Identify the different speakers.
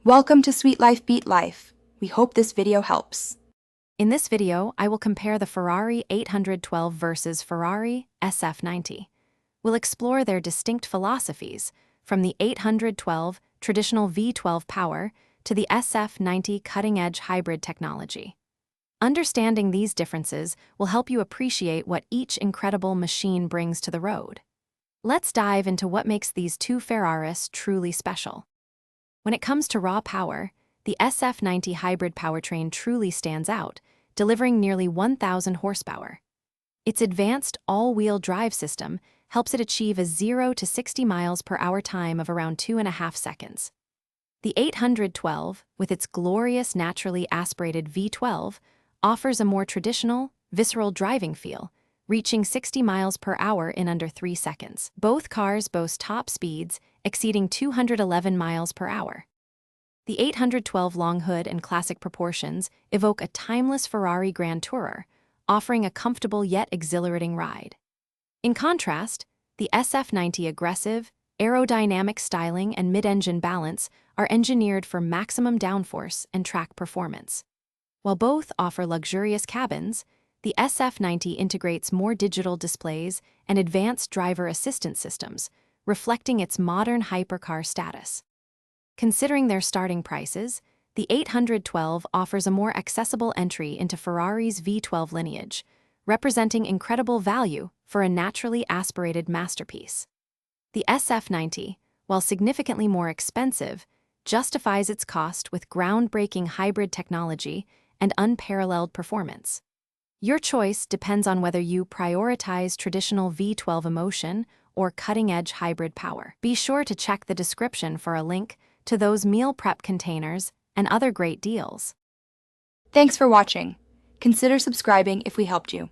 Speaker 1: Welcome to Sweet Life Beat Life. We hope this video helps.
Speaker 2: In this video, I will compare the Ferrari 812 versus Ferrari SF90. We'll explore their distinct philosophies, from the 812 traditional V12 power to the SF90 cutting-edge hybrid technology. Understanding these differences will help you appreciate what each incredible machine brings to the road. Let's dive into what makes these two Ferraris truly special. When it comes to raw power, the SF90 hybrid powertrain truly stands out, delivering nearly 1,000 horsepower. Its advanced all-wheel drive system helps it achieve a 0 to 60 miles per hour time of around 2.5 seconds. The 812, with its glorious naturally aspirated V12, offers a more traditional, visceral driving feel, reaching 60 miles per hour in under 3 seconds. Both cars boast top speeds exceeding 211 miles per hour. The 812 long hood and classic proportions evoke a timeless Ferrari Grand Tourer, offering a comfortable yet exhilarating ride. In contrast, the SF90 aggressive, aerodynamic styling and mid-engine balance are engineered for maximum downforce and track performance. While both offer luxurious cabins, the SF90 integrates more digital displays and advanced driver assistance systems, reflecting its modern hypercar status. Considering their starting prices, the 812 offers a more accessible entry into Ferrari's V12 lineage, representing incredible value for a naturally aspirated masterpiece. The SF90, while significantly more expensive, justifies its cost with groundbreaking hybrid technology and unparalleled performance. Your choice depends on whether you prioritize traditional V12 emotion or cutting-edge hybrid power. Be sure to check the description for a link to those meal prep containers and other great deals.
Speaker 1: Thanks for watching. Consider subscribing if we helped you.